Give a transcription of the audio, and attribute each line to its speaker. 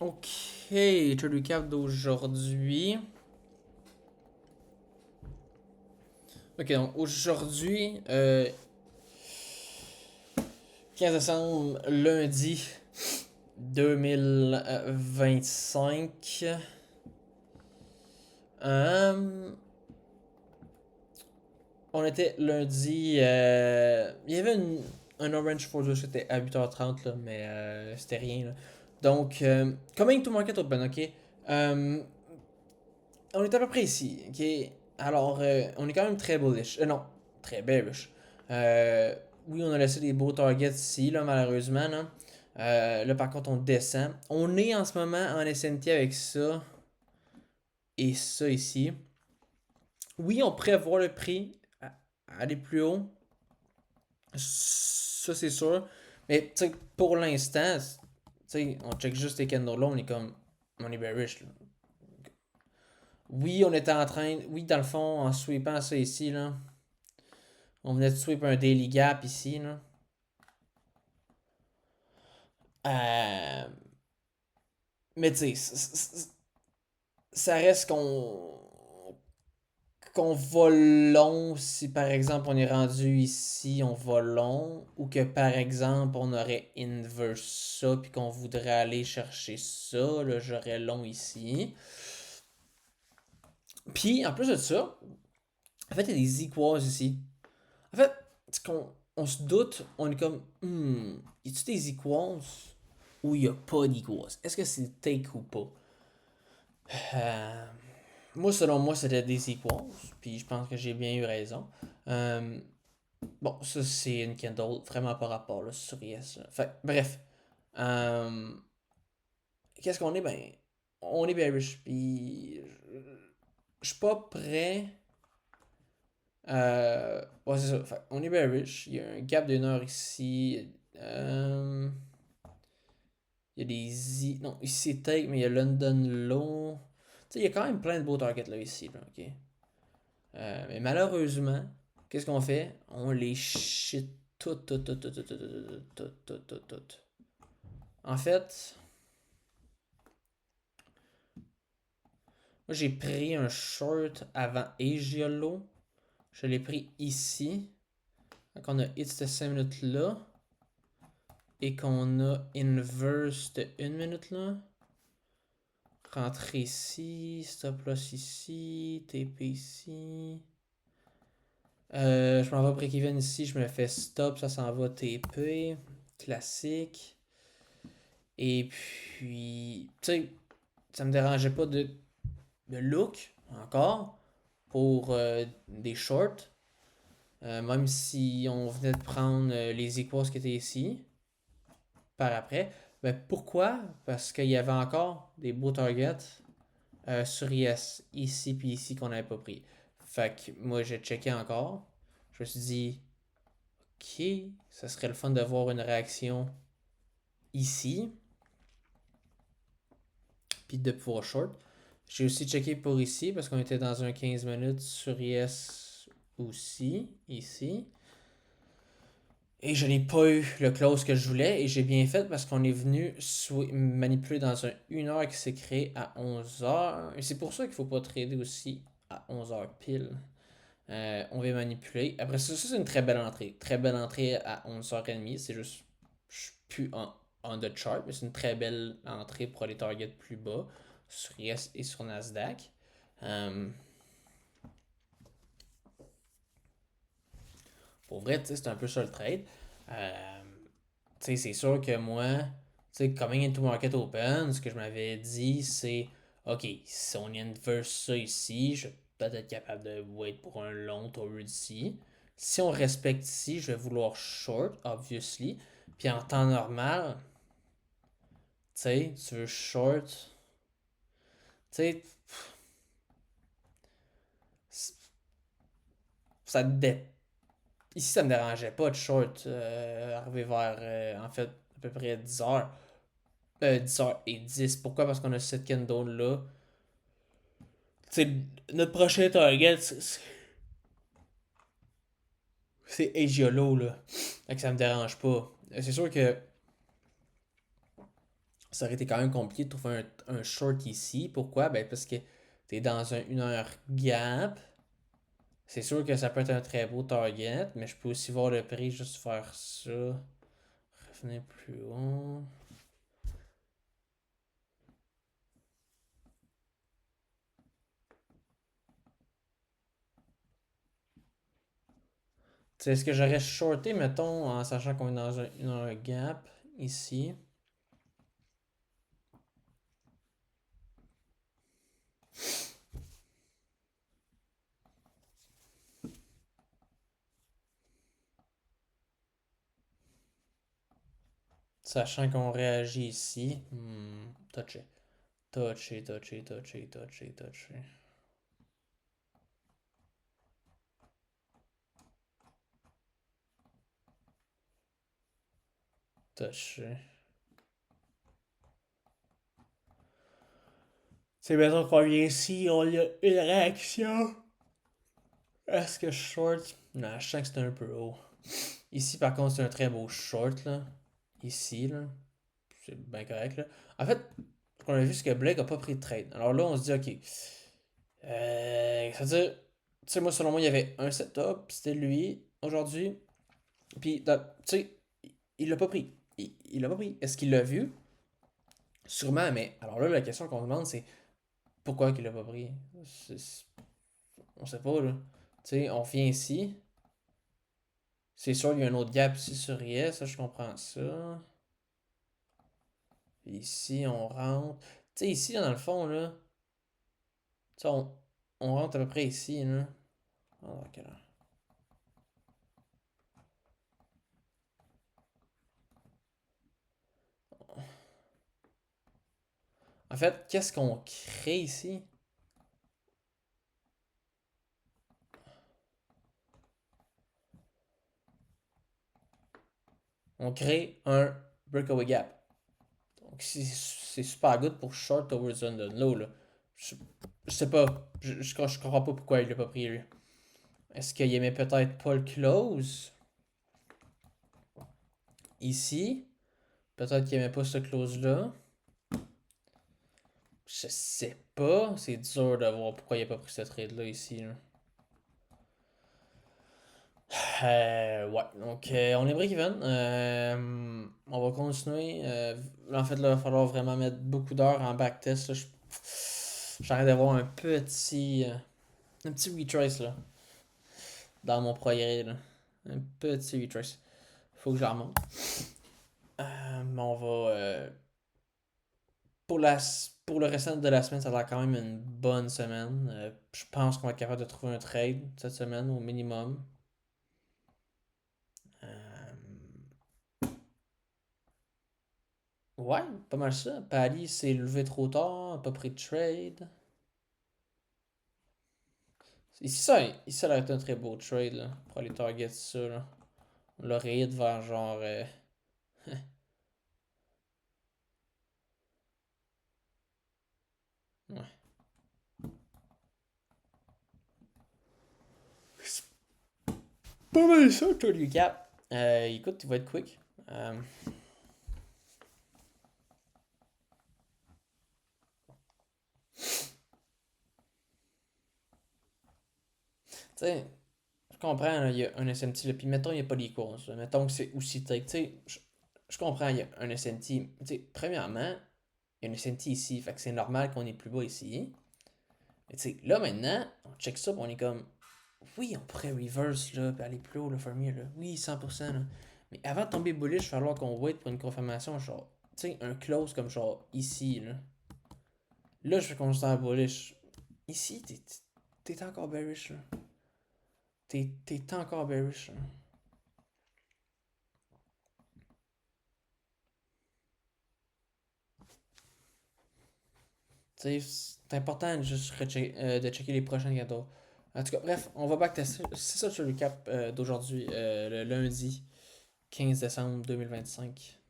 Speaker 1: Ok, je recap d'aujourd'hui. Ok, donc aujourd'hui, 15 décembre, lundi 2025. Euh, on était lundi. Il y avait un Orange Force qui était à 8h30, là, mais c'était rien. Là. Donc, coming to market open, ok? Euh, on est à peu près ici, ok? Alors, on est quand même très bullish. Non, très bearish. Euh, oui, on a laissé des beaux targets ici, là, malheureusement. Là, par contre, on descend. On est en ce moment en SNT avec ça et ça ici. Oui, on pourrait voir le prix aller plus haut. Ça, c'est sûr. Mais, tu sais, pour l'instant, tu sais, on check juste les candles là, on est comme. On est bearish, là. Oui, on était en train. Oui, dans le fond, en sweepant ça ici, là. On venait de sweep un daily gap ici, là. Euh, mais tu sais, ça reste qu'on va long si par exemple on est rendu ici, on va long, ou que par exemple on aurait inverse ça puis qu'on voudrait aller chercher ça, là j'aurais long ici. Puis en plus de ça, en fait il y a des equals ici. En fait, c'est qu'on on se doute, on est comme, y a-tu des equals ou y a pas d'equals? Est-ce que c'est take ou pas? Euh, Moi, selon moi, c'était des equals, puis je pense que j'ai bien eu raison. Euh, bon, ça, c'est une candle vraiment par rapport là, sur Yes. Là. Fait, bref. Euh, Qu'est-ce qu'on est? Ben, on est bearish, puis je suis pas prêt. Ouais, c'est ça. Fait, on est bearish. Il y a un gap d'une heure ici. Il y a des non, ici c'est take, mais il y a London Low. Tu sais, il y a quand même plein de beaux targets là ici, là, ok? Mais malheureusement, qu'est-ce qu'on fait? On les shit toutes. En fait, moi j'ai pris un short avant Agiolo. Je l'ai pris ici. Donc on a hit cette 5 minutes là. Et qu'on a inverse de 1 minute là. Rentrer ici. Stop loss ici. TP ici. Je m'en vais break-even ici. Je me fais stop. Ça s'en va TP. Classique. Et puis, tu sais, ça me dérangeait pas de look encore pour des shorts. Même si on venait de prendre les equals qui étaient ici par après. Ben pourquoi? Parce qu'il y avait encore des beaux targets sur IS ici puis ici qu'on n'avait pas pris. Fait que moi j'ai checké encore. Je me suis dit, ok, ça serait le fun de voir une réaction ici. Puis de pouvoir short. J'ai aussi checké pour ici parce qu'on était dans un 15 minutes sur Yes aussi, ici. Et je n'ai pas eu le close que je voulais et j'ai bien fait parce qu'on est venu manipuler dans un 1 heure qui s'est créé à 11 heures. Et c'est pour ça qu'il ne faut pas trader aussi à 11 heures pile. On va manipuler. Après ça, c'est une très belle entrée. Très belle entrée à 11h30. C'est juste, je suis plus on the chart, mais c'est une très belle entrée pour les targets plus bas sur Yes et sur Nasdaq. Euh, pour vrai, c'est un peu ça le trade. Euh, c'est sûr que moi, coming into market open, ce que je m'avais dit, c'est ok, si on inverse ça ici, je vais peut-être être capable de wait pour un long tour ici. Si on respecte ici, je vais vouloir short, obviously. Puis en temps normal, tu veux short, tu sais, ça dé- Ici, ça me dérangeait pas de short arriver vers, en fait, à peu près 10 heures. 10h10. Pourquoi? Parce qu'on a cette candle là. C'est notre prochain target, c'est Agiolo là. Fait que ça me dérange pas. C'est sûr que ça aurait été quand même compliqué de trouver un short ici. Pourquoi? Ben parce que t'es dans un 1 heure gap. C'est sûr que ça peut être un très beau target, mais je peux aussi voir le prix, juste faire ça. Revenir plus haut. Tu sais, est-ce que j'aurais shorté, mettons, en sachant qu'on est dans un gap ici? Sachant qu'on réagit ici. Touché. Touché, touché, touché, touché, touché. Touché. C'est mettons qu'on vient ici, on a une réaction. Est-ce que short? Non, je sens que c'est un peu haut. Ici, par contre, c'est un très beau short, là. Ici, là. C'est bien correct, là. En fait, ce qu'on a vu, c'est que Blake a pas pris de trade. Alors là, on se dit, ok. C'est-à-dire, tu sais, moi, selon moi, il y avait un setup, c'était lui, aujourd'hui. Puis, tu sais, il l'a pas pris. Il l'a pas pris. Est-ce qu'il l'a vu? Sûrement, mais alors là, la question qu'on se demande, c'est pourquoi qu'il l'a pas pris? On sait pas, là. Tu sais, on vient ici. C'est sûr, il y a un autre gap ici sur IS, ça, je comprends ça. Puis ici, on rentre. Tu sais, ici, là, dans le fond, là, tu sais, on rentre à peu près ici, là. Ah, ok, là. En fait, qu'est-ce qu'on crée ici? On crée un breakaway gap. Donc, c'est super good pour short towards London low, là. Je, je sais pas. Je comprends pas pourquoi il l'a pas pris, lui. Est-ce qu'il aimait peut-être pas le close? Ici? Peut-être qu'il aimait pas ce close-là. Je sais pas. C'est dur de voir pourquoi il a pas pris ce trade-là ici, là. Ouais, donc on est break-even. On va continuer. En fait, là, il va falloir vraiment mettre beaucoup d'heures en backtest. J'arrête d'avoir un petit retrace là, dans mon progrès. Là. Un petit retrace. Faut que j'en remonte. Mais on va. Pour, pour le restant de la semaine, ça a l'air quand même une bonne semaine. Je pense qu'on va être capable de trouver un trade cette semaine au minimum. Euh, Ouais, pas mal ça. Paris s'est levé trop tard, pas pris de trade. Ici, ça aurait été un très beau trade, là, pour aller target ça, là. On l'aurait hit vers genre. Ouais. C'est pas mal ça, le trade recap. Écoute, il va être quick. Tu sais, je comprends, là, il y a un SMT, là, puis mettons, il n'y a pas d'equals. Là. Mettons que c'est aussi take. Tu sais, je comprends, il y a un SMT. Tu sais, premièrement, il y a un SMT ici, fait que c'est normal qu'on est plus bas ici. Mais tu sais, là maintenant, on check ça, puis on est comme, oui, on pourrait reverse, là, puis aller plus haut, le fermier, là. Oui, 100%, là. Mais avant de tomber bullish, il va falloir qu'on wait pour une confirmation, genre, tu sais, un close comme genre ici, là. Là, je fais constant bullish. Ici, t'es encore bearish, là. T'es encore bearish, là. Tu sais, c'est important de juste de checker les prochains gâteaux. En tout cas, bref, on va backtester. C'est ça le recap d'aujourd'hui, le lundi 15 décembre 2025.